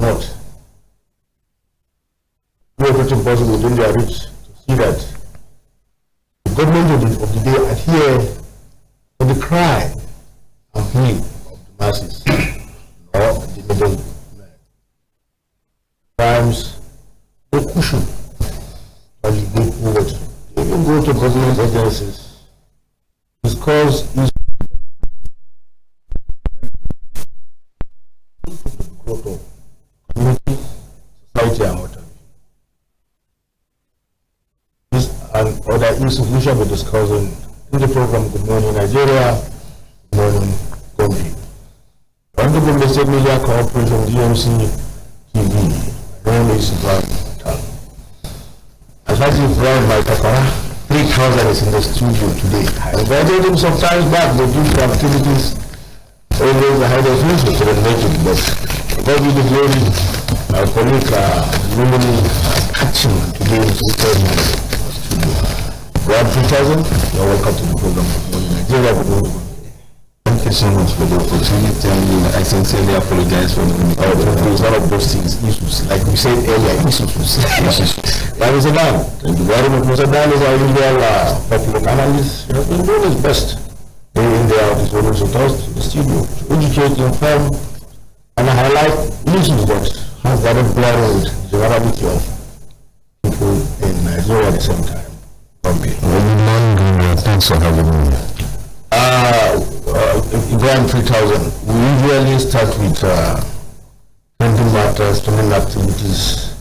not do everything possible within their reach to see that the government of the day adhere to the cry and plea of the masses or the middle man. Crimes, no cushion, but you go forward. They even go to government agencies. Discuss issues of growth of community, society, and what. This and other issues we shall be discussing in the program Good Morning Nigeria, Good Morning GOMBE. Under the State Media Corporation GMC-TV, my name is Ibrahim. As far as Ibrahim, my Takara, 3,000 is in the studio today. I invited him some time back, but due to activities always ahead of me, so couldn't make it. But God be the glory, our colleague Lumini catching today in the studio. Brad 3,000, you're welcome to the program. Nigeria, good morning. Thank you so much for the opportunity, and I sincerely apologize for one of those things, issues, like we said earlier, issues. That is a man. Thank you very much. Mr. Dan is our usual popular analyst. He has been doing his best. Day in, day out, he's always with us to the studio to educate, inform, and highlight issues that have gathered blurring with the generality of people in Nigeria at the same time. Good morning, thanks for having me. Ibrahim 3000, we usually start with trending matters, trending activities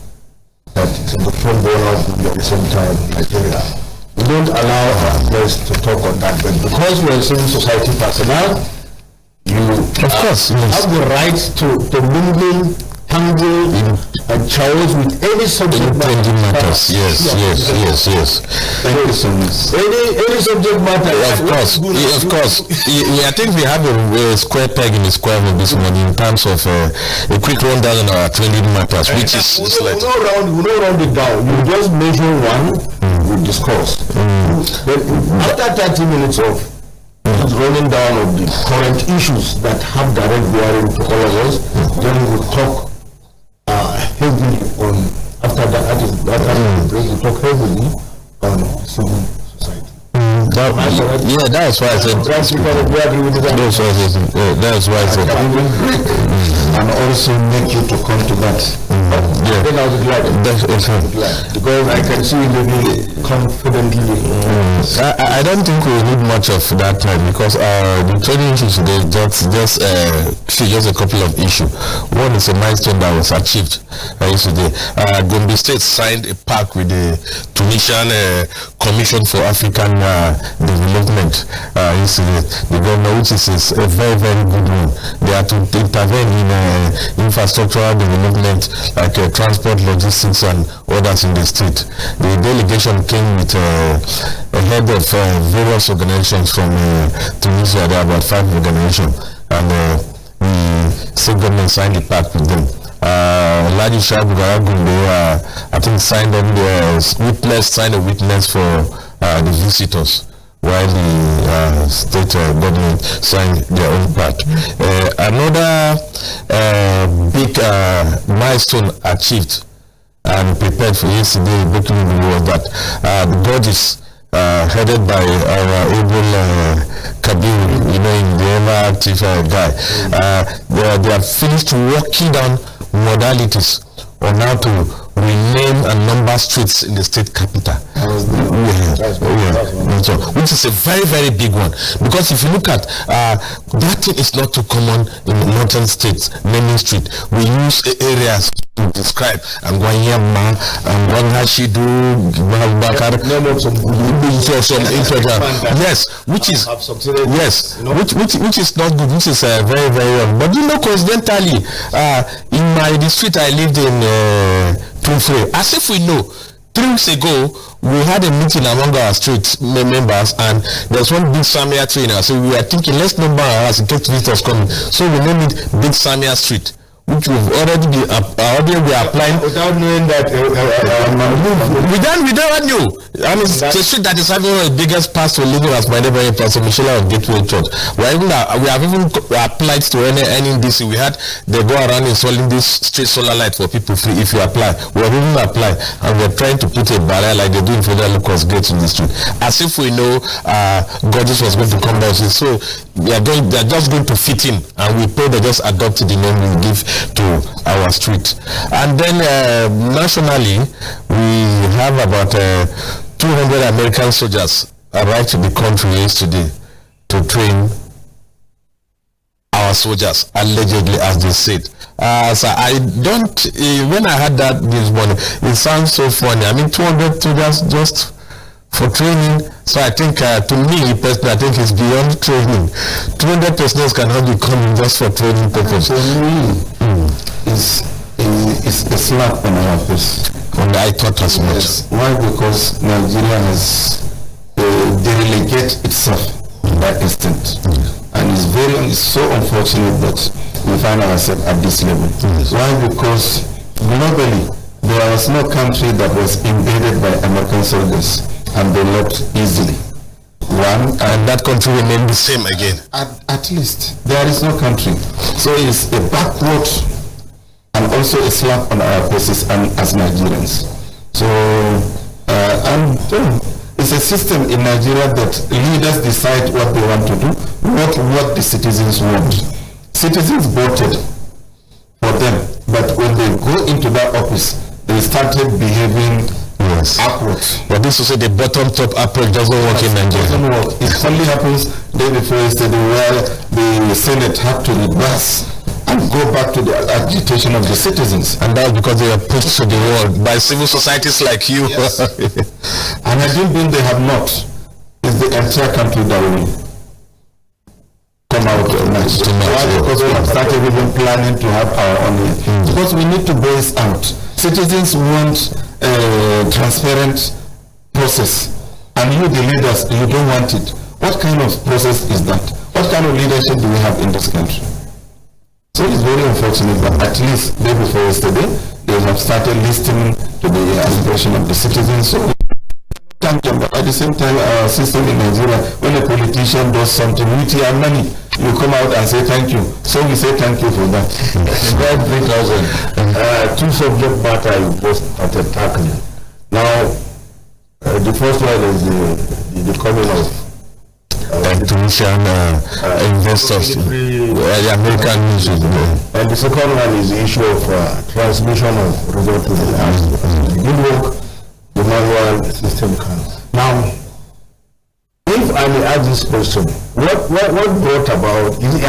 that is in the front burner at the same time in Nigeria. We don't allow our guests to talk on that, but because we are civil society personnel, you of course have the right to mingle, handle, and challenge with any subject matters. Yes. Thank you so much. Any subject matter. Of course. I think we have a square peg in the square hole this morning in terms of a quick rundown on our trending matters, which is we don't round it down. You just measure one, we discuss. But after 30 minutes of running down of the current issues that have direct bearing to all of us, then we will talk heavily on, after the break, we talk heavily on civil society. That's why I said. That's why I said. And also make you to come to that. Then I'll be glad. Because I can see you confidently. I don't think we need much of that time because the training issues today just a couple of issues. One is a milestone that was achieved yesterday. GOMBE State signed a pact with the Tunisian Commission for African Development yesterday. The government, which is a very, very good one. They are to intervene in infrastructural development like transport, logistics, and others in the state. The delegation came with a head of various organizations from Tunisia. There are about 5 organizations, and the state government signed a pact with them. Ladi Shabu I think signed a witness for the visitors, while the state government signed their own part. Another big milestone achieved and prepared for yesterday was that the Gorgeous, headed by our able Kabir, in the ever active guy, they have finished working down modalities on how to rename and number streets in the state capital. Which is a very, very big one, because if you look at that thing is not too common in the northern states. Naming street, we use areas to describe Angwanyama, Angwanyashidu, which is not good, which is very, very wrong. But coincidentally, in my district I lived in as if we know, 3 weeks ago we had a meeting among our street members, and there's one big Samia trainer. So we were thinking, let's number our house in case visitors coming. So we named it Big Samia Street. which we've already been applying without knowing that we don't know. I mean, it's a street that is having one of the biggest paths to living as my neighboring Pastor Michelle of Gateway Church. We have even applied to any NDC. We had they go around installing this street solar light for people free if you apply. We have even applied, and we're trying to put a barrier like they do in Federal Locust Gates in the street, as if we know God was going to come down. So they're just going to fit in, and we pray they just adopt the name we give to our street. And then nationally, we have about 200 American soldiers arrived to the country yesterday to train our soldiers, allegedly, as they said. So I don't, when I heard that this morning, it sounds so funny. I mean, 200 soldiers just for training. So I think, to me personally, I think it's beyond training. 200 personnel cannot be coming just for training purposes. For me, it's a slap on our face. I thought as much. Yes. Why? Because Nigeria has delegate itself to that extent. And it's so unfortunate that we find ourselves at this level. Why? Because globally, there was no country that was invaded by American soldiers and they left easily. One, and that country remained the same again. At least, there is no country. So it's a backward and also a slap on our faces and as Nigerians. So, it's a system in Nigeria that leaders decide what they want to do, not what the citizens want. Citizens voted for them, but when they go into that office, they started behaving upwards. But this is the bottom-top approach doesn't work in Nigeria. It doesn't work. It only happens day before yesterday where the Senate had to reverse and go back to the agitation of the citizens. And that's because they are pushed to the wall by civil societies like you. Yes. And I don't think they have not. It's the entire country that will come out of nice. Because we have started even planning to have our own. Because we need to base out. Citizens want a transparent process. And you, the leaders, you don't want it. What kind of process is that? What kind of leadership do we have in this country? So it's very unfortunate that at least day before yesterday, they have started listening to the aspiration of the citizens. So thank them, but at the same time, our system in Nigeria, when a politician does something with your money, you come out and say thank you. So we say thank you for that. About 3,000. Two subject matter you just started tackling. Now, the first one is the coming of Tunisian investors, the American news. And the second one is the issue of transmission of result to the land. The good work the manual system can. Now, if I may ask this question, what brought about, is it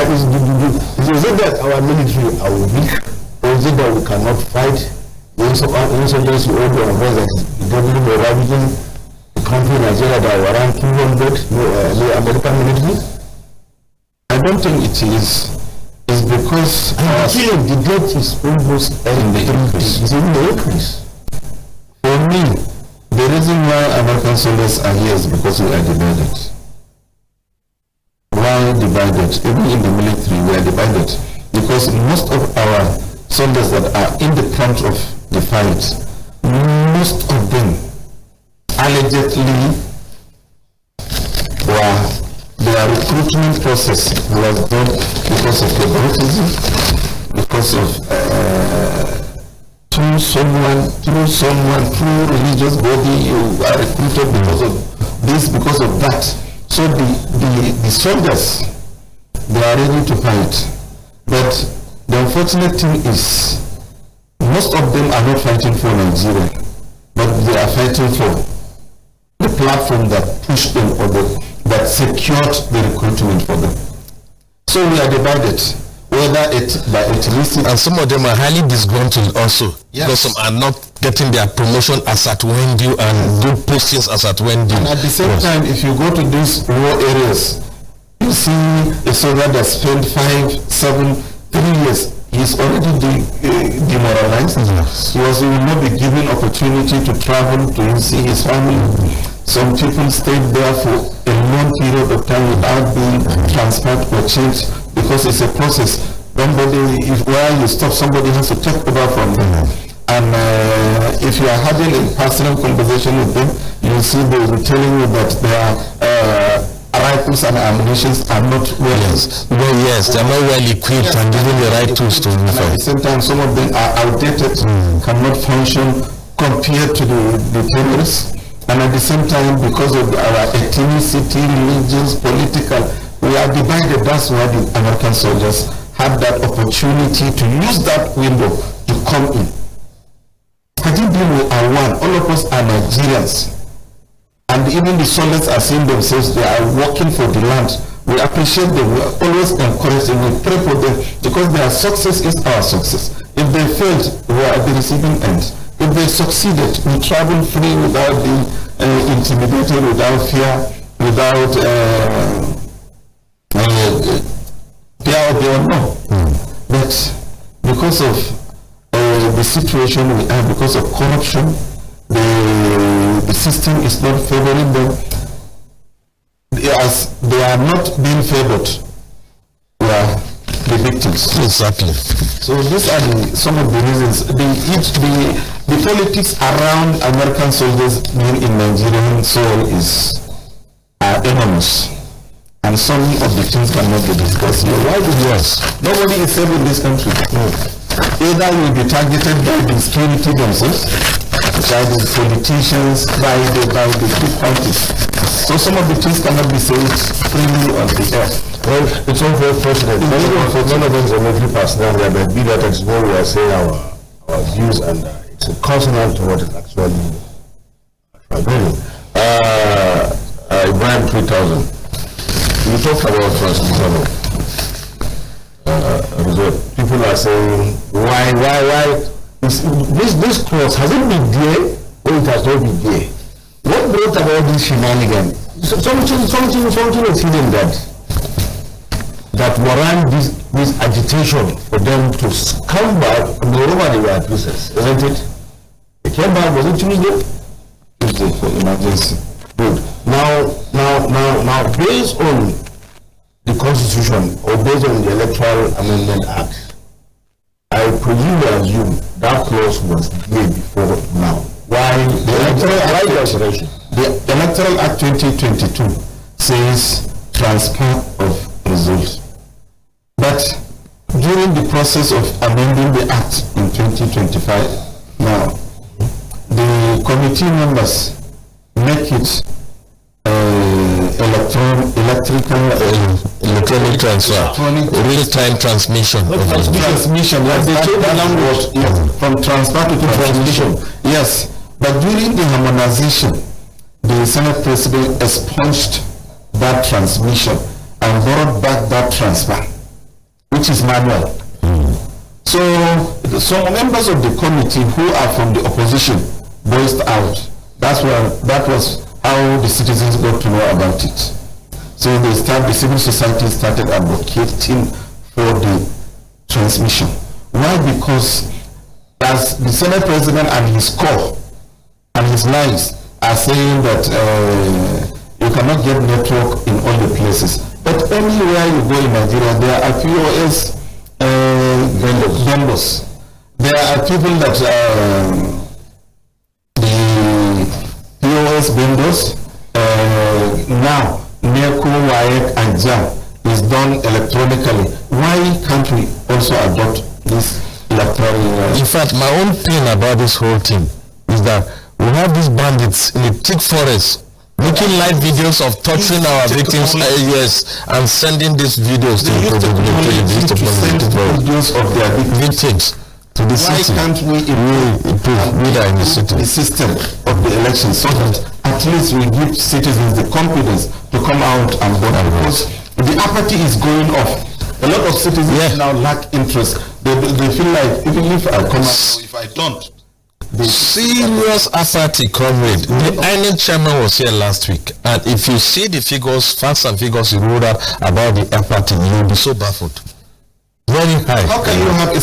that our military are weak, or is it that we cannot fight the insurgency or the unrest that is deadly or ravaging the country Nigeria that are around 200 the American military? I don't think it is. It's because the debt is almost in the increase. It's in the increase. For me, the reason why American soldiers are here is because we are divided. Why divided? Even in the military, we are divided. Because most of our soldiers that are in the front of the fight, most of them allegedly their recruitment process was done because of favoritism, because of through religious body, you are recruited because of this, because of that. So the soldiers, they are ready to fight. But the unfortunate thing is, most of them are not fighting for Nigeria, but they are fighting for the platform that pushed them or that secured the recruitment for them. So we are divided, whether it's by ethnicity. And some of them are highly disgruntled also. Yes. Because some are not getting their promotion as at when due and good postings as at when due. And at the same time, if you go to these rural areas, you see a soldier that spent 5, 7, 3 years, he's already demoralized. Yes. He will not be given opportunity to travel to see his family. Some people stayed there for a long period of time without being transferred or changed because it's a process. Somebody, where you stop, somebody has to take over from them. And if you are having a personal conversation with them, you see they will be telling you that their rifles and ammunition are not well. Yes, they are not well equipped and given the right tools to move. At the same time, some of them are outdated, cannot function compared to the terrorists. And at the same time, because of our ethnicity, religions, political, we are divided. That's why the American soldiers have that opportunity to use that window to come in. Had it been we are one, all of us are Nigerians. And even the soldiers are seeing themselves, they are working for the land. We appreciate them, we always encourage them, we pray for them, because their success is our success. If they failed, we are at the receiving end. If they succeeded, we travel free without being intimidated, without fear, without fear of the unknown. But because of the situation we have, because of corruption, the system is not favoring them. As they are not being favored, we are the victims. Exactly. So these are some of the reasons. The politics around American soldiers being in Nigerian soil is enormous. And some of the things cannot be discussed. Why do this? Nobody is safe in this country. No. Either you will be targeted by the security themselves, by the politicians, by the big parties. So some of the things cannot be said freely on the air. Well, it's all very fortunate. None of us are military personnel, but be that as well, we are saying our views, and it's a consonant to what is actually doing. Ibrahim 3000. We talked about transmission of result. People are saying, why? This clause, has it been there or it has not been there? What brought about this shenanigan? Something is hidden that warrant this agitation for them to come back wherever they were at recess, isn't it? They came back, was it Tuesday? Tuesday for emergency. Good. Now, based on the Constitution or based on the Electoral Amendment Act, I presume and assume that clause was there before now. Why the Electoral Act 2022 says transfer of results. But during the process of amending the Act in 2025, now, the committee members make it electronic transfer, real-time transmission. Transmission, yes, they change the language from transfer to transmission. Yes, but during the harmonization, the Senate President expunged that transmission and brought back that transfer, which is manual. So some members of the committee who are from the opposition voiced out. That was how the citizens got to know about it. So the civil society started advocating for the transmission. Why? Because as the Senate President and his corps and his lines are saying that you cannot get network in all the places. But anywhere you go in Nigeria, there are POS vendors. There are people that the POS vendors now, NECO, WAEC, and JAM is done electronically. Why can't we also adopt this electronic? In fact, my own pain about this whole thing is that we have these bandits in the thick forest making live videos of torturing our victims, yes, and sending these videos to videos of their victims to the Why city. can't we in the city? The system of the election so that at least we give citizens the confidence to come out and vote? Because the apathy is going off. A lot of citizens now lack interest. They feel like even if I come out, if I don't. Serious apathy, comrade. The INEC chairman was here last week, and if you see the figures, facts and figures he wrote out about the apathy, you will be so baffled. Very high. How can you have a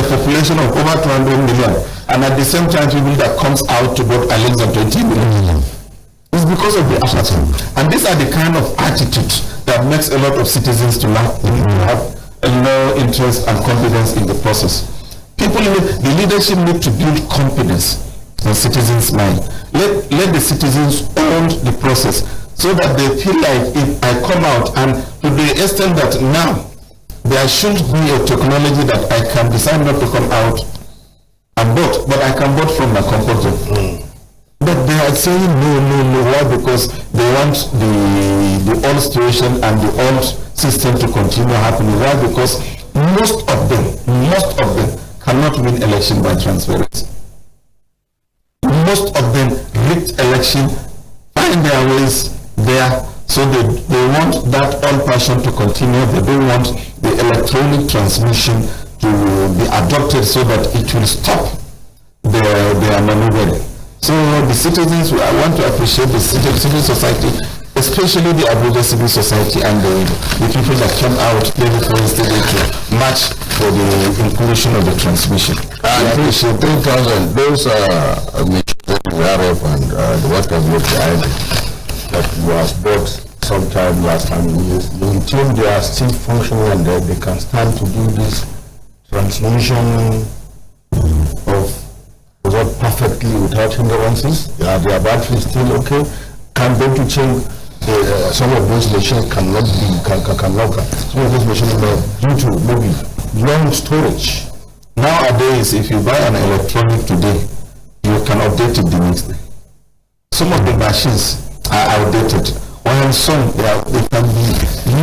population of over 200 million and at the same time people that comes out to vote are less than 20 million? It's because of the apathy. And these are the kind of attitudes that makes a lot of citizens to have interest and confidence in the process. The leadership need to build confidence in citizens' mind. Let the citizens own the process so that they feel like if I come out, and to the extent that now there should be a technology that I can decide not to come out and vote, but I can vote from my comfort zone. But they are saying no. Why? Because they want the old situation and the old system to continue happening. Why? Because most of them cannot win election by transparency. Most of them rigged election, find their ways there, so they want that old passion to continue. They don't want the electronic transmission to be adopted so that it will stop their maneuvering. So the citizens, I want to appreciate the civil society, especially the Abuja civil society and the people that came out yesterday to march for the inclusion of the transmission. I appreciate 3,000. Those and what was behind it that was bought sometime last time. You think they are still functioning and they can stand to do this transmission of work perfectly without hindrances. Their battery is still okay. Can they to change some of those machines cannot some of those machines are due to maybe long storage. Nowadays, if you buy an electronic today, you can update it the next day. Some of the machines are outdated, while some they can be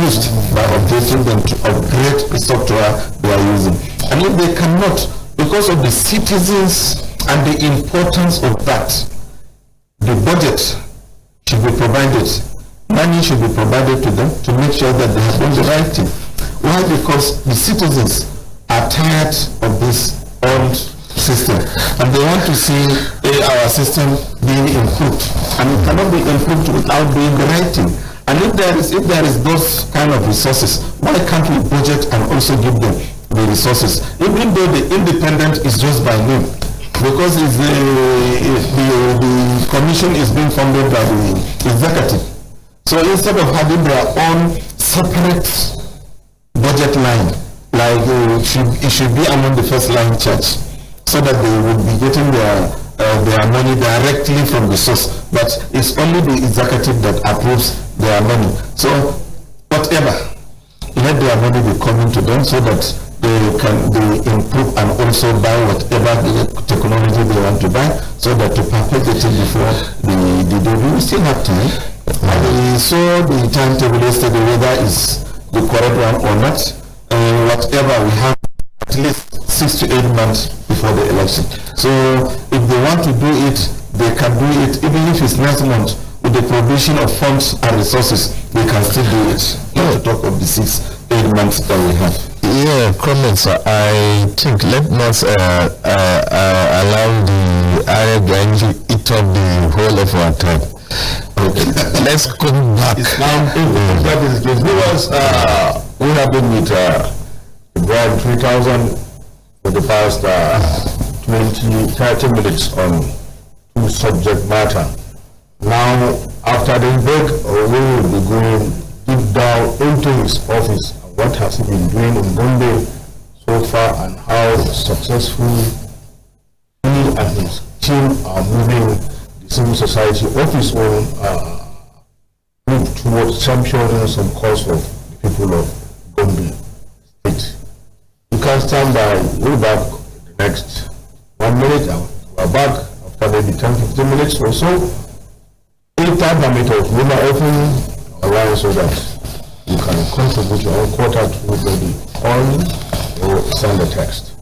used by updating them to upgrade the software they are using. And if they cannot, because of the citizens and the importance of that, the budget should be provided. Money should be provided to them to make sure that they have done the right thing. Why? Because the citizens are tired of this old system and they want to see our system being improved, and it cannot be improved without doing the right thing. And if there is those kind of resources, why can't we budget and also give them the resources, even though the independent is just by name, because the commission is being funded by the executive. So instead of having their own separate budget line, like it should be among the first line church, so that they would be getting their money directly from the source. But it's only the executive that approves their money. So whatever, let their money be coming to them so that they improve and also buy whatever the technology they want to buy, so that to perfect it before the day. We still have time. I saw the timetable yesterday, whether it's the correct one or not. Whatever, we have at least 6 to 8 months before the election. So if they want to do it, they can do it, even if it's next month. With the provision of funds and resources, they can still do it. Not to talk of the 6-8 months that we have. Yeah, comments. I think let not allow the Arab gang to eat up the whole of our time. Okay. Let's come back. That is the viewers. We have been with Ibrahim 3000 for the past 20-30 minutes on two subject matter. Now, after the break, we will be going deep down into his office. What has he been doing in Gombe so far, and how successful he and his team are moving the civil society of his own move towards championing some cause of the people of Gombe State. You can stand by. We'll be back in the next 1 minute. We're back after maybe 10-15 minutes or so. Anytime parameters, we are open around so that you can contribute your own quota to maybe on or send a text.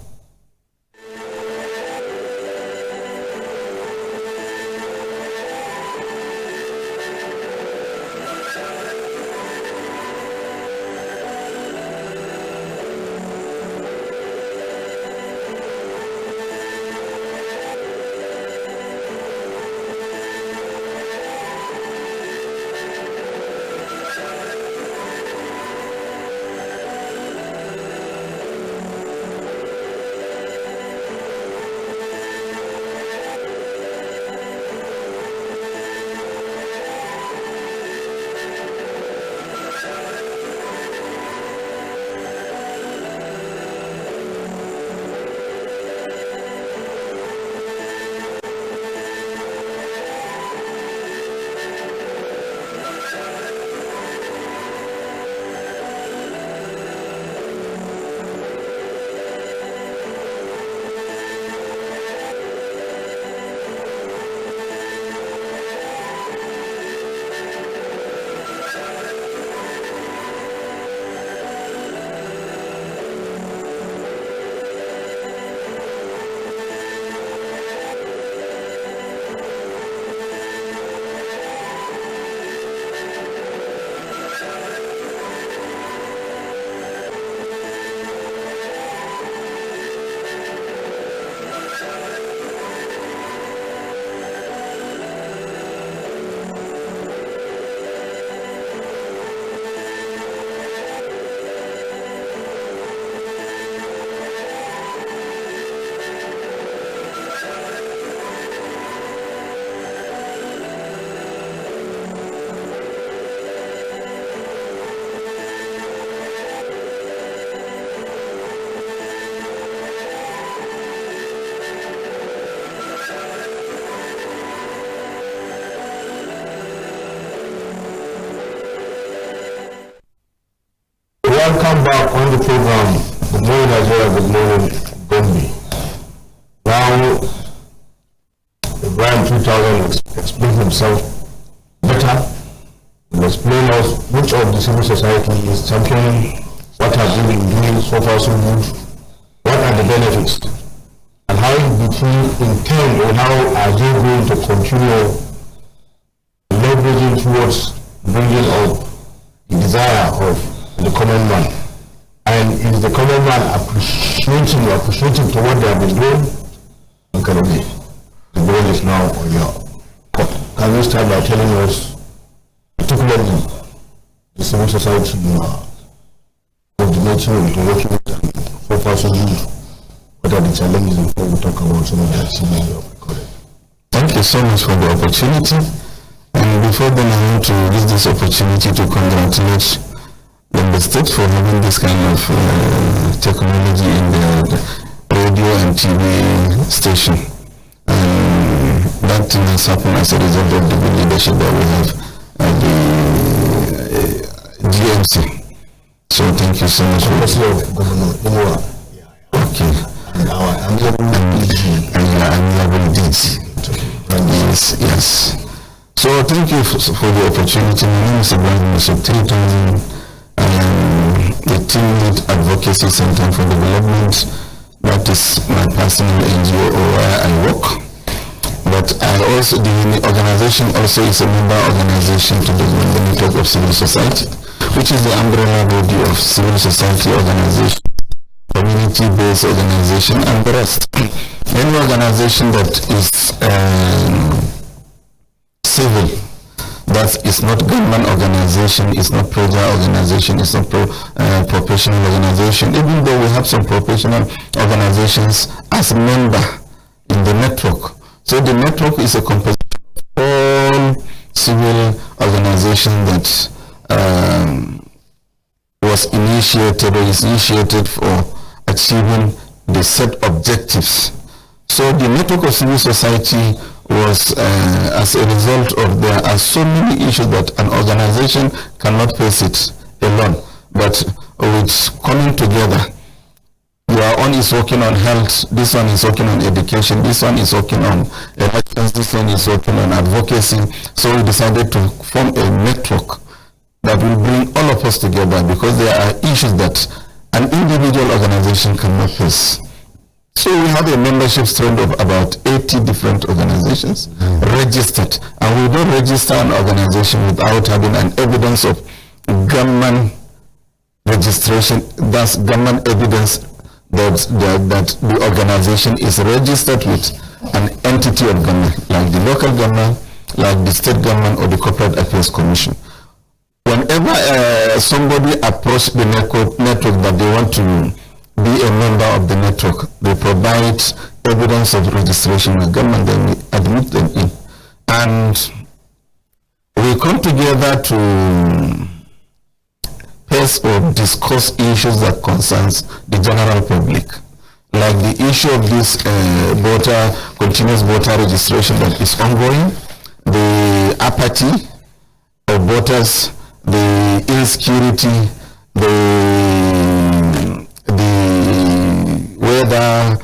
Welcome back on the program. Good morning, Nigeria. Good morning, GOMBE. Now, Ibrahim 2000 explained himself better. He explained us which of the civil society is championing, what has he been doing so far so good, what are the benefits, and how did he intend, or how are they going to continue leveraging towards bringing up the desire of the common man. And is the common man appreciating to what they have been doing? Okay. The ball is now on your court. Can you start by telling us, particularly the civil society coordinating into working with so far so good, what are the challenges before we talk about some of the activities you have recorded? Thank you so much for the opportunity. And before then, I want to use this opportunity to congratulate the state for having this kind of technology in the radio and TV station. And that thing has happened as a result of the good leadership that we have at the GMC. So thank you so much for Governor. Okay. And our amiable deeds. Yes. So thank you for the opportunity. My name is Ibrahim, Yusuf 3000. I am the Team Lead Advocacy Center for Development. That is my personal NGO where I work. But the organization also is a member organization to the network of civil society, which is the umbrella body of civil society organization, community-based organization, and the rest. Any organization that is civil, that is not government organization, is not pressure organization, is not professional organization, even though we have some professional organizations as a member in the network. So the network is a composition of all civil organizations that was initiated or is initiated for achieving the set objectives. So the network of civil society was as a result of there are so many issues that an organization cannot face it alone, but with coming together. Your own is working on health, this one is working on education, this one is working on elections, this one is working on advocacy. So we decided to form a network that will bring all of us together, because there are issues that an individual organization cannot face. So we have a membership strength of about 80 different organizations registered, and we don't register an organization without having an evidence of government registration. That's government evidence that the organization is registered with an entity of government, like the local government, like the state government, or the Corporate Affairs Commission. Whenever somebody approaches the network that they want to be a member of the network, they provide evidence of registration with government, then we admit them in. And we come together to face or discuss issues that concerns the general public, like the issue of this continuous voter registration that is ongoing, the apathy of voters, the insecurity, whether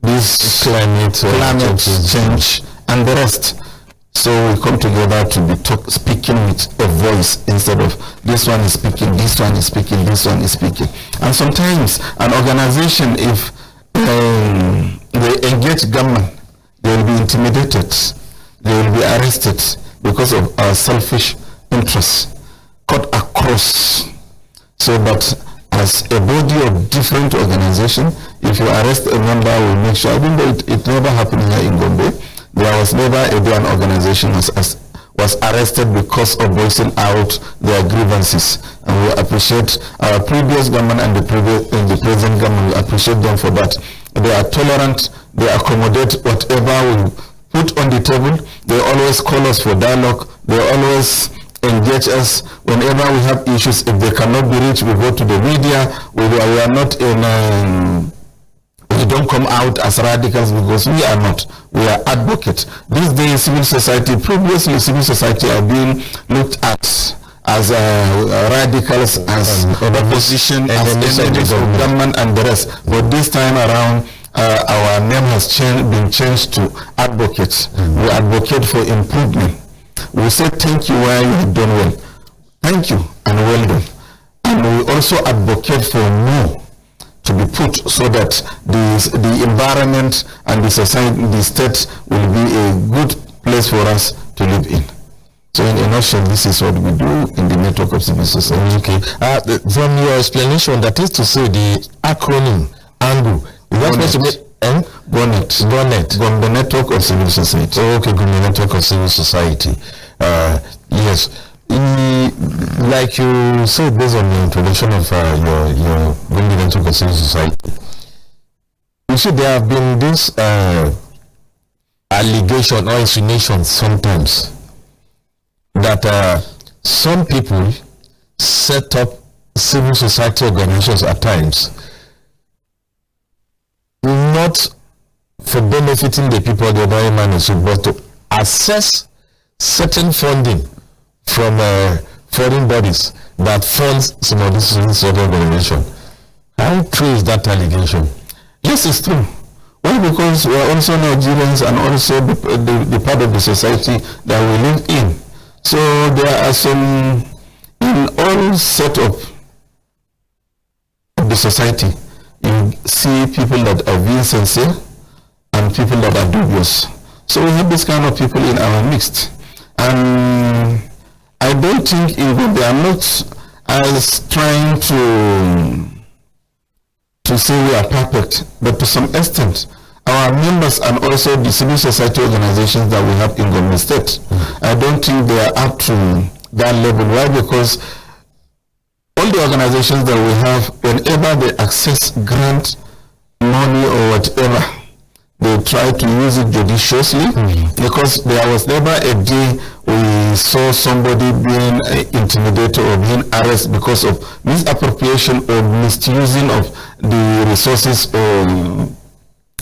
this climate change and the rest. So we come together to be speaking with a voice instead of this one is speaking, this one is speaking, this one is speaking. And sometimes an organization, if they engage government, they will be intimidated, they will be arrested because of our selfish interests cut across. So but as a body of different organizations, if you arrest a member, we'll make sure, even though it never happened here in Gombe, there was never an organization was arrested because of voicing out their grievances. And we appreciate our previous government and the present government. We appreciate them for that. They are tolerant, they accommodate whatever we put on the table. They always call us for dialogue. They always engage us whenever we have issues. If they cannot be reached, we go to the media. We are not in we don't come out as radicals, because we are not. We are advocates. These days, civil society, previously civil society are being looked at as radicals, as opposition, as enemies of government and the rest. But this time around, our name has been changed to advocates. We advocate for improvement. We say thank you where you have done well. Thank you and well done. And we also advocate for more to be put so that the environment and the society, the state will be a good place for us to live in. So in a nutshell, this is what we do in the network of civil society. Okay. From your explanation, that is to say the acronym ANGU, is that supposed to be GONET, the network of civil society. Oh, okay, GONET, network of civil society. Yes. Like you said, based on the introduction of your GONET network of civil society, you see there have been this allegation or insinuation sometimes that some people set up civil society organizations at times not for benefiting the people the other management, but to assess certain funding from foreign bodies that funds some of this organization. How true is that allegation? Yes, it's true. Well, because we are also Nigerians and also the part of the society that we live in. So there are some, in all set of the society, you see people that are being sincere and people that are dubious. So we have this kind of people in our midst. And I don't think even they are not as trying to say we are perfect, but to some extent, our members and also the civil society organizations that we have in Gombe State, I don't think they are up to that level. Why? Because all the organizations that we have, whenever they access grant money or whatever, they try to use it judiciously, because there was never a day we saw somebody being intimidated or being arrested because of misappropriation or misusing of the resources or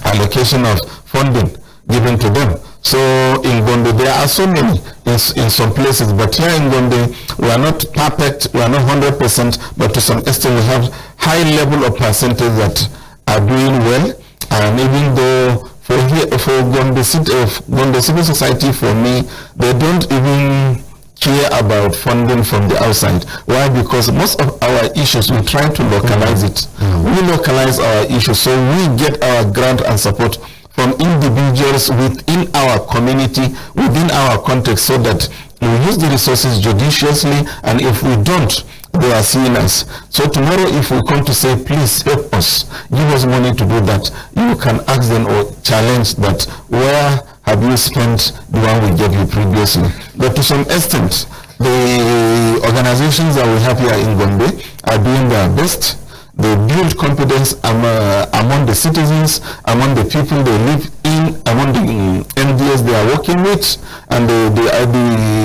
allocation of funding given to them. So in Gombe, there are so many in some places, but here in Gombe, we are not perfect, we are not 100%, but to some extent we have high level of percentage that are doing well. And even though for Gombe civil society, for me, they don't even care about funding from the outside. Why? Because most of our issues, we try to localize it. We localize our issues, so we get our grant and support from individuals within our community, within our context, so that we use the resources judiciously, and if we don't, they are seeing us. So tomorrow, if we come to say, please help us, give us money to do that, you can ask them or challenge that, where have you spent the one we gave you previously? But to some extent, the organizations that we have here in Gombe are doing their best. They build confidence among the citizens, among the people they live in, among the MDS they are working with, and the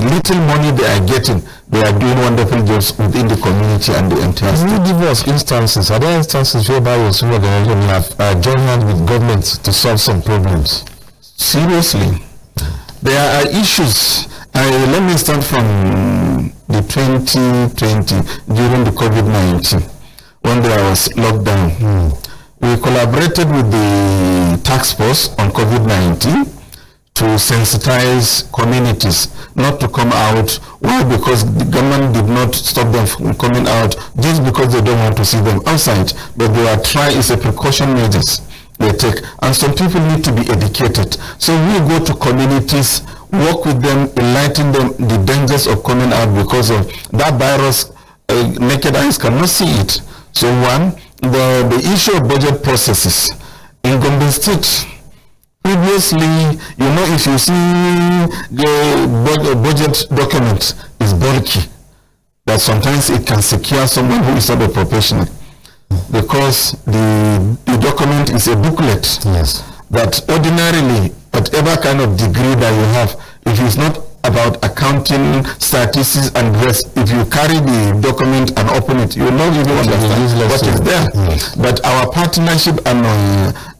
little money they are getting, they are doing wonderful jobs within the community and the entire state. Can you give us instances? Are there instances whereby your civil organization have joined hands with government to solve some problems? Seriously, there are issues. Let me start from the 2020 during the COVID-19. When there was lockdown, we collaborated with the task force on COVID-19 to sensitize communities not to come out. Why? Because the government did not stop them from coming out just because they don't want to see them outside, but they are trying, it's a precaution measures they take, and some people need to be educated. So we go to communities, work with them, enlighten them the dangers of coming out, because of that virus, naked eyes cannot see it. So one, the issue of budget processes in Gombe State. Previously, you know, if you see the budget document is bulky, that sometimes it can secure someone who is not a professional, because the document is a booklet. Yes. That ordinarily, whatever kind of degree that you have, if it's not about accounting, statistics, and rest, if you carry the document and open it, you will not even understand what is there. Yes. But our partnership, and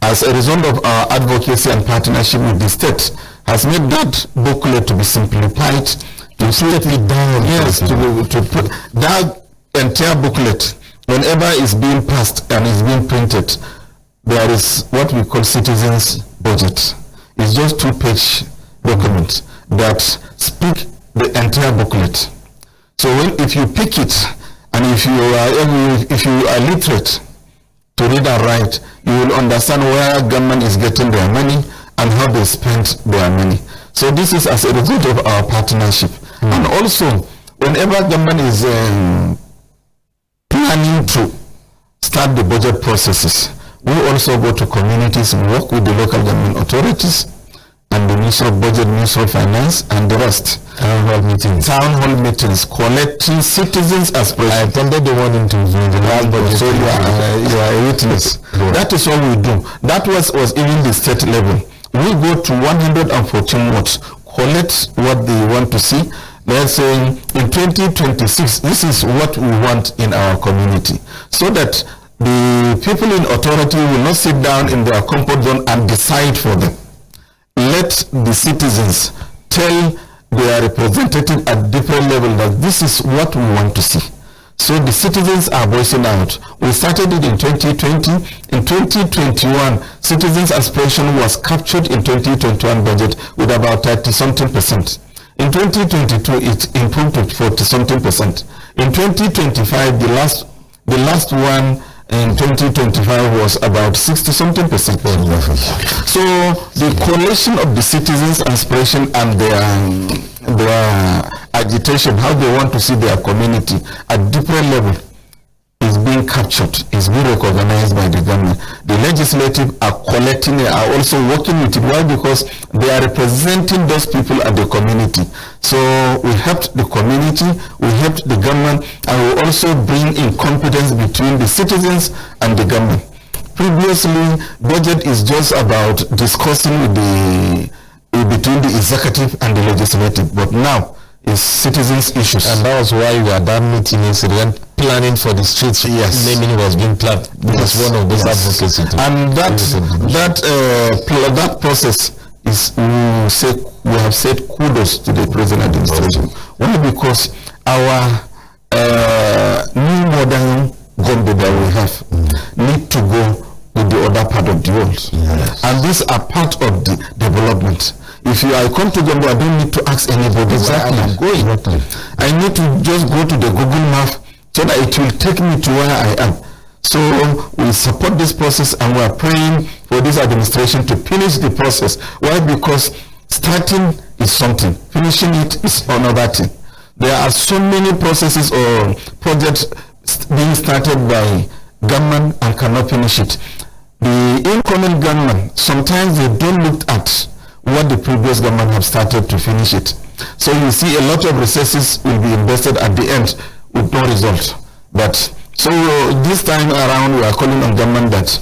as a result of our advocacy and partnership with the state, has made that booklet to be simplified to step it down. Yes, to put that entire booklet, whenever it's being passed and it's being printed, there is what we call citizens' budget. It's just 2-page document that speak the entire booklet. So if you pick it, and if you are literate to read and write, you will understand where government is getting their money and how they spend their money. So this is as a result of our partnership. And also, whenever government is planning to start the budget processes, we also go to communities and work with the local government authorities and the Ministry of Budget, Ministry of Finance, and the rest. Town hall meetings, collecting citizens' aspirations. I attended the one in the last budget. So you are a witness. That is what we do. That was even the state level. We go to 114 wards, collect what they want to see. Let's say in 2026, this is what we want in our community, so that the people in authority will not sit down in their comfort zone and decide for them. Let the citizens tell their representative at different level that this is what we want to see. So the citizens are voicing out. We started it in 2020. In 2021, citizens' aspiration was captured in 2021 budget with about 30-something%. In 2022, it improved to 40-something%. In 2025, the last one in 2025 was about 60-something%. So the correlation of the citizens' aspiration and their agitation, how they want to see their community at different level, is being captured, is being recognized by the government. The legislative are collecting it, are also working with it. Why? Because they are representing those people at the community. So we helped the community, we helped the government, and we also bring in competence between the citizens and the government. Previously, budget is just about discussing with between the executive and the legislative, but now is citizens' issues. And that was why we had that meeting incident planning for the streets. Yes. Naming was being planned. Because one of those advocacy. And that process is, we have said kudos to the present administration. Only because our new modern GOMBE that we have need to go with the other part of the world. Yes. And these are part of the development. If I come to GOMBE, I don't need to ask anybody exactly where I'm going. Exactly. I need to just go to the Google map so that it will take me to where I am. So we support this process, and we are praying for this administration to finish the process. Why? Because starting is something, finishing it is another thing. There are so many processes or projects being started by government and cannot finish it. The incoming government, sometimes they don't look at what the previous government have started to finish it. So you see a lot of resources will be invested at the end with no result. But so this time around we are calling on government that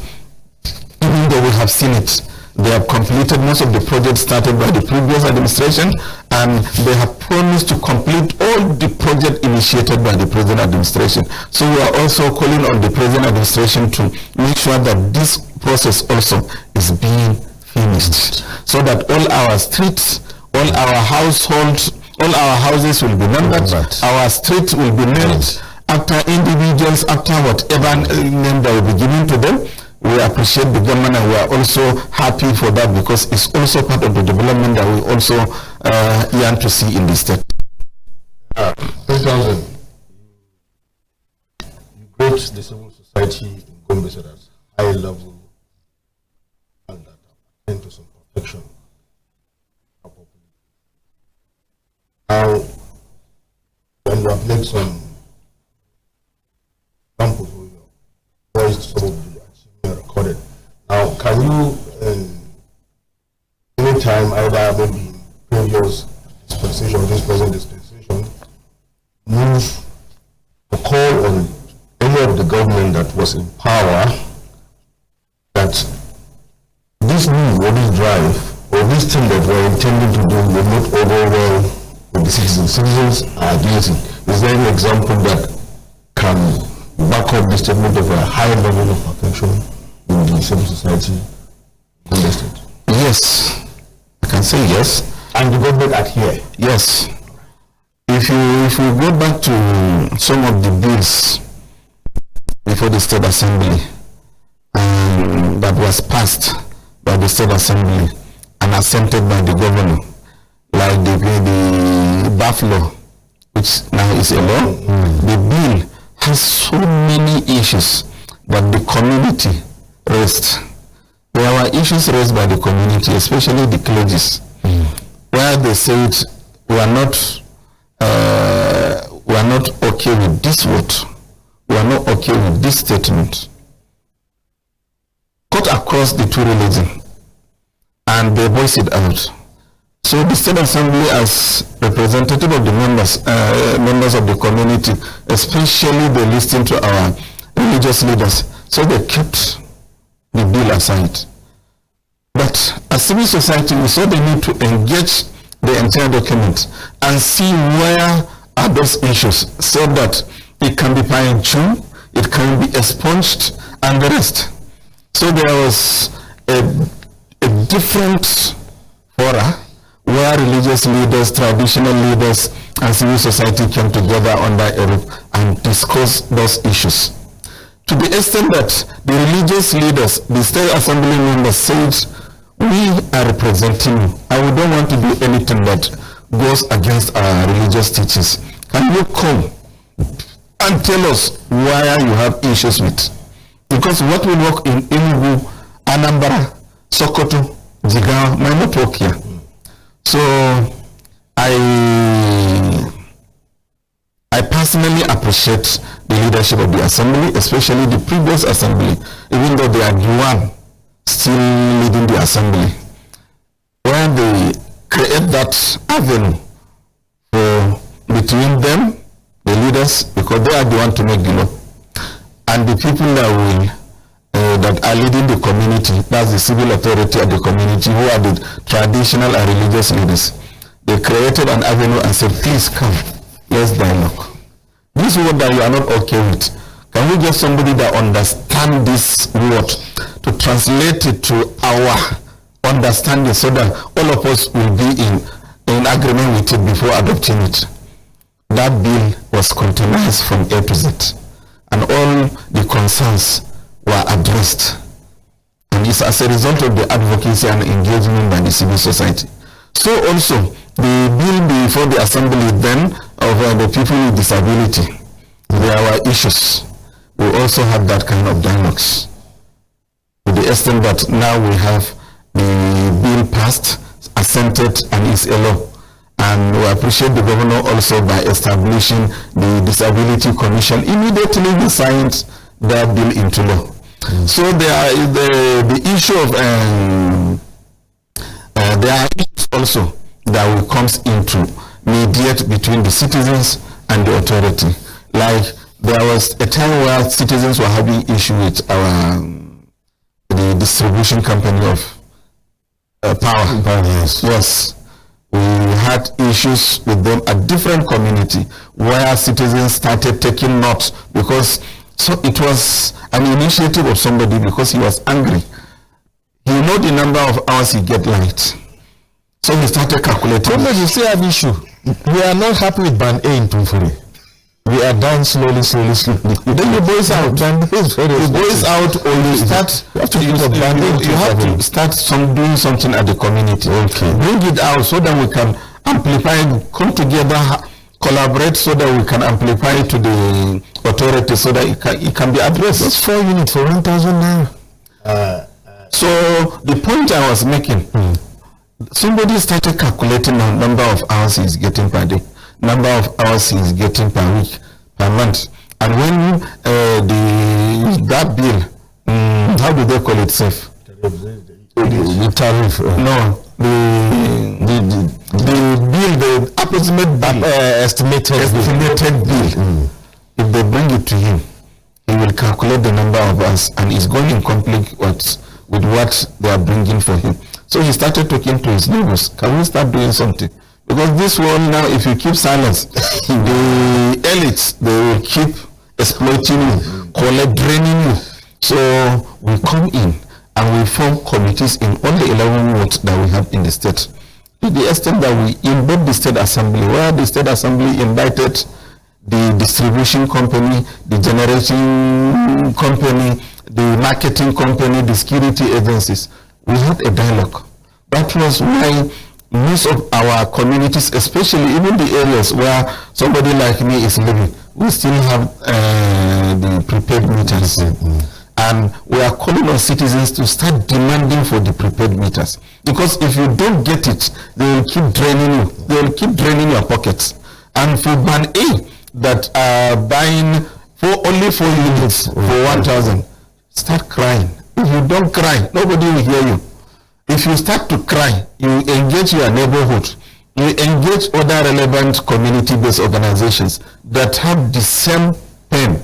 even though we have seen it, they have completed most of the projects started by the previous administration, and they have promised to complete all the projects initiated by the present administration. So we are also calling on the present administration to make sure that this process also is being finished, so that all our streets, all our households, all our houses will be numbered, our streets will be named after individuals, after whatever name that will be given to them. We appreciate the government, and we are also happy for that, because it's also part of the development that we also yearn to see in the state. 2000, you brought the civil society in GOMBE at high level and that attend to some protection. Now, when you have made some examples where you voiced some of the achievement recorded. Now, can you, anytime, either maybe in previous dispensation or this present dispensation, move to call on any of the government that was in power that this move or this drive or this thing that we're intending to do will not overwhelm with the citizens. Citizens are guilty. Is there any example that can back up the statement of a high level of perfection in the civil society in the state? Yes, I can say yes. And the government adhere? Yes. if we go back to some of the bills before the State Assembly that was passed by the State Assembly and assented by the governor, like the BAF law, which now is a law, the bill has so many issues that the community raised. There were issues raised by the community, especially the clergies, where they said we are not okay with this vote. We are not okay with this statement. Cut across the two religions, and they voiced it out. So the State Assembly, as representative of the members of the community, especially they listened to our religious leaders, so they kept the bill aside. But as civil society, we saw the need to engage the entire document and see where are those issues so that it can be fine-tuned, it can be expunged, and the rest. So there was a different fora where religious leaders, traditional leaders, and civil society came together under a roof and discussed those issues. To the extent that the religious leaders, the State Assembly members said, we are representing you, and we don't want to do anything that goes against our religious teachings. Can you come and tell us why you have issues with? Because what will work in Enugu, Anambra, Sokoto, Jigawa might not work here. So I personally appreciate the leadership of the assembly, especially the previous assembly, even though they are the one still leading the assembly, where they create that avenue for between them, the leaders, because they are the one to make the law, and the people that are leading the community, that's the civil authority of the community, who are the traditional and religious leaders. They created an avenue and said, please come, let's dialogue. This word that you are not okay with, can we get somebody that understands this word to translate it to our understanding so that all of us will be in agreement with it before adopting it? That bill was containerized from A to Z, and all the concerns were addressed. And it's as a result of the advocacy and engagement by the civil society. So also, the bill before the assembly then of the people with disability, there were issues. We also had that kind of dialogues. To the extent that now we have the bill passed, assented, and is a law. And we appreciate the governor also by establishing the Disability Commission. Immediately he signed that bill into law. So there is the issue of there are issues also that will comes into mediate between the citizens and the authority. Like there was a time where citizens were having issue with the distribution company of power. Yes. We had issues with them at different community where citizens started taking notes because it was an initiative of somebody because he was angry. He know the number of hours he get light. So he started calculating. But you see an issue. We are not happy with band A in Tumfuri. We are dying slowly. Then you voice out. You voice out or you start. You have to use a band A. You have to start doing something at the community. Okay. Bring it out so that we can amplify, come together, collaborate so that we can amplify it to the authority so that it can be addressed. That's 4 units for 1,000 now. So the point I was making, somebody started calculating the number of hours he's getting per day, number of hours he's getting per week, per month. And when that bill, how do they call it, safe? The tariff. No, the bill, the approximate estimated bill. If they bring it to him, he will calculate the number of us, and it's going in conflict with what they are bringing for him. So he started talking to his neighbors. Can we start doing something? Because this world now, if you keep silence, the elites, they will keep exploiting you, draining you. So we come in and we form committees in all the 11 wards that we have in the state to the extent that we invade the State Assembly, where the State Assembly invited the distribution company, the generating company, the marketing company, the security agencies. We had a dialogue. That was why most of our communities, especially even the areas where somebody like me is living, we still have the prepaid meters. And we are calling on citizens to start demanding for the prepaid meters. Because if you don't get it, they will keep draining you. They will keep draining your pockets. And for Band A, that are buying for only 4 units for 1,000, start crying. If you don't cry, nobody will hear you. If you start to cry, you engage your neighborhood, you engage other relevant community-based organizations that have the same pain.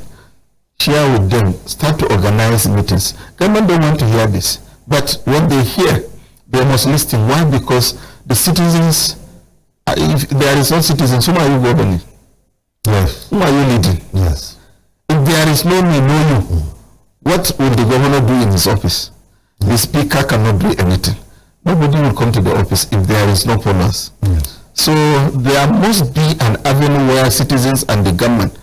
Share with them, start to organize meetings. Government don't want to hear this, but when they hear, they must listen. Why? Because the citizens, if there is no citizens, whom are you governing? Yes. Whom are you leading? Yes. If there is no me, no you, what will the governor do in his office? The speaker cannot do anything. Nobody will come to the office if there is no polls. Yes. So there must be an avenue where citizens and the government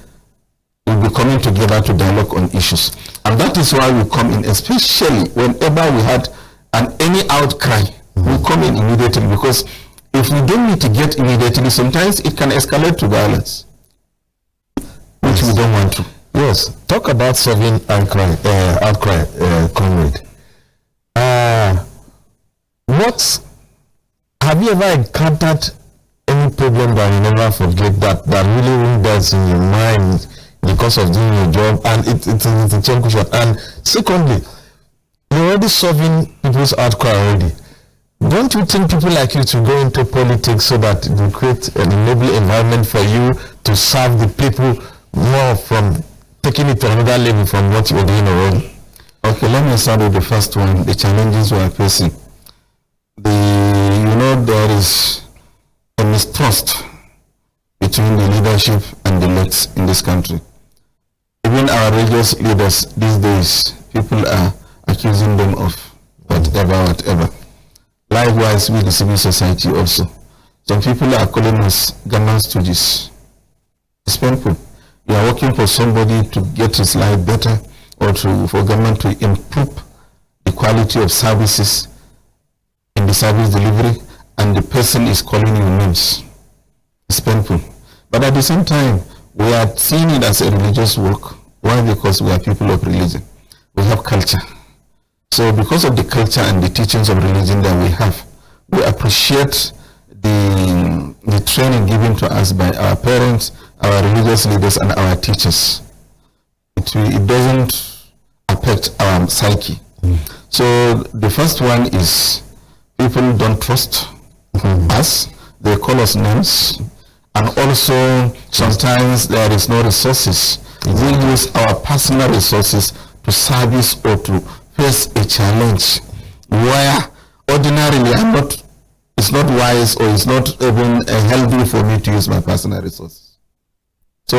will be coming together to dialogue on issues. And that is why we come in, especially whenever we had any outcry, we come in immediately, because if we don't mitigate immediately, sometimes it can escalate to violence, which we don't want to. Yes. Talk about solving outcry, comrade. What have you ever encountered any problem that you never forget that really lingers in your mind because of doing your job, and it's a chunk shot? And secondly, you're already solving people's outcry already. Don't you think people like you to go into politics so that they create an enabling environment for you to serve the people more, from taking it to another level from what you're doing already? Okay, let me start with the first one, the challenges we are facing. There is a mistrust between the leadership and the elites in this country. Even our religious leaders these days, people are accusing them of whatever. Likewise, with the civil society also. Some people are calling us government stooges. It's painful. You are working for somebody to get his life better, or for government to improve the quality of services in the service delivery, and the person is calling you names. It's painful. But at the same time, we are seeing it as a religious work. Why? Because we are people of religion. We have culture. So because of the culture and the teachings of religion that we have, we appreciate the training given to us by our parents, our religious leaders, and our teachers. It doesn't affect our psyche. So the first one is people don't trust us. They call us names. And also, sometimes there is no resources. We use our personal resources to service or to face a challenge where ordinarily it's not wise, or it's not even healthy for me to use my personal resources. So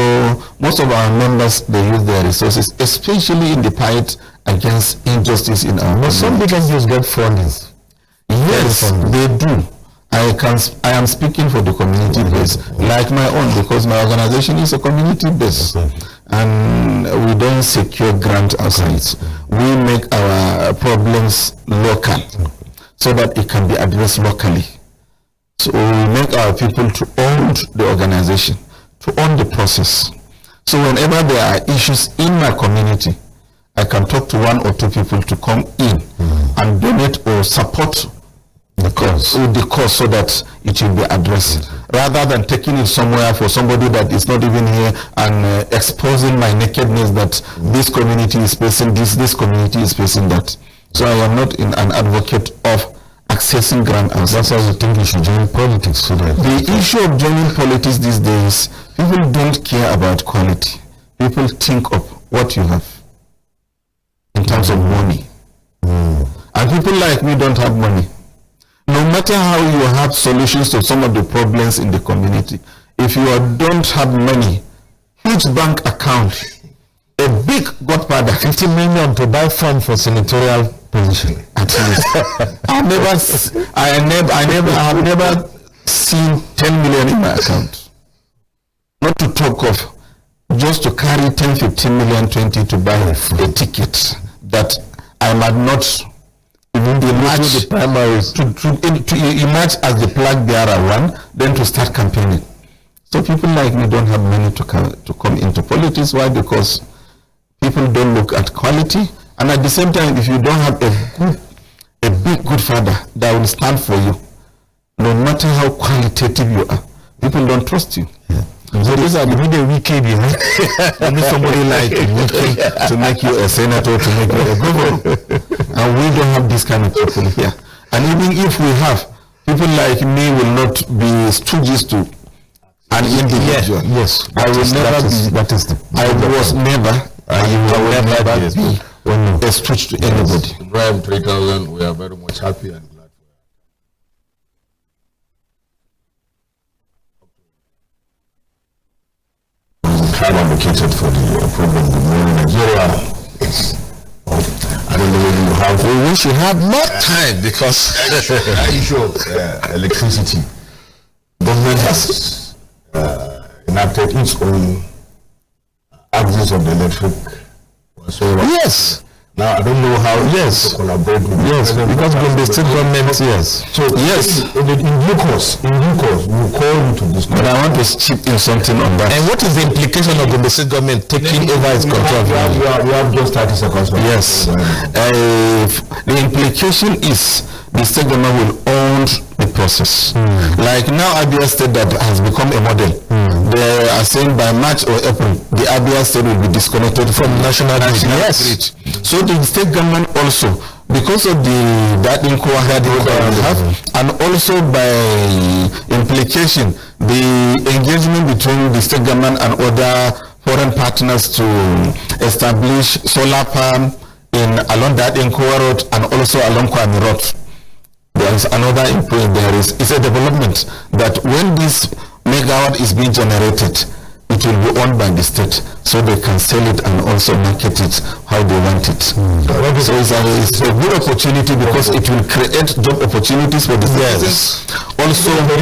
most of our members, they use their resources, especially in the fight against injustice in our community. Some businesses get funding. Yes, they do. I am speaking for the community base, like my own, because my organization is a community base, and we don't secure grant outside. We make our problems local, so that it can be addressed locally. So we make our people to own the organization, to own the process. So whenever there are issues in my community, I can talk to 1 or 2 people to come in and donate or support the cause so that it will be addressed, rather than taking it somewhere for somebody that is not even here and exposing my nakedness that this community is facing this community is facing that. So I am not an advocate of accessing grant. That's why you think you should join politics. So that the issue of joining politics these days, people don't care about quality. People think of what you have in terms of money. And people like me don't have money. No matter how you have solutions to some of the problems in the community, if you don't have money, huge bank account, a big godfather, 50 million to buy form for senatorial position. At least. I have never seen 10 million in my account. Not to talk of just to carry 10, 15 million, 20 to buy a ticket that I might not even be matched the primaries to emerge as the flag bearer one, then to start campaigning. So people like me don't have money to come into politics. Why? Because people don't look at quality, and at the same time, if you don't have a big good father that will stand for you, no matter how qualitative you are, people don't trust you. Yeah. So these are the wicked, you know. You need somebody like wicked to make you a senator, to make you a governor, and we don't have this kind of people here. And even if we have, people like me will not be stooges to an individual. Yes. I will never be. That is the. I was never. I will never be a stooge to anybody. Ibrahim 3000, we are very much happy and glad for you. Time advocated for the program Good Morning Nigeria. I don't know whether you have. We wish you had more time because the issue of electricity. Government has enacted its own axis of the electric. So yes. Now I don't know how to collaborate with because Gombe State government, yes. So yes, in due course, we'll call you to this. But I want to chip in something on that. And what is the implication of Gombe State government taking over its control? We have just 30 seconds. Yes. The implication is the state government will own the process. Like now, Abia State that has become a model. They are saying by March or April, the Abia State will be disconnected from national grid. Yes. So the state government also, because of that inquiry we have, and also by implication, the engagement between the state government and other foreign partners to establish solar farm along that Inkowa Road and also along Kwame Road. There is another improvement. It's a development that when this megawatt is being generated, it will be owned by the state, so they can sell it and also market it how they want it. So it's a good opportunity because it will create job opportunities for the citizens. Also, even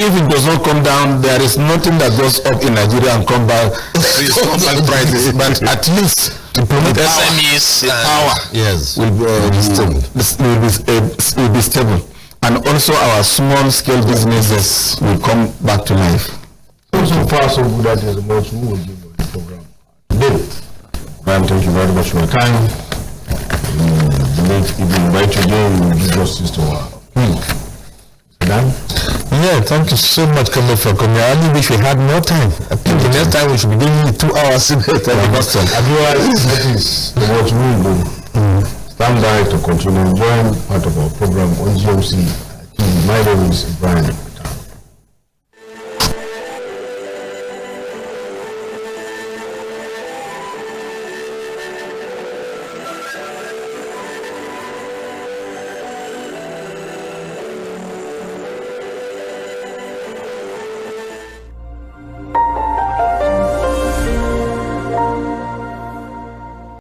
if it does not come down, there is nothing that goes up in Nigeria and come back prices, but at least to promote SMEs power will be stable, and also our small scale businesses will come back to life. So far, so good that is the most we will give the program today. Thank you very much for your time. If you invite you again, we will give justice to our Yeah, thank you so much, Comrade, for coming. I only wish we had more time. I think the next time we should be giving you 2 hours. Otherwise, that is the most we will do. Stand by to continue enjoying part of our program on GMC-TV. My name is Ibrahim.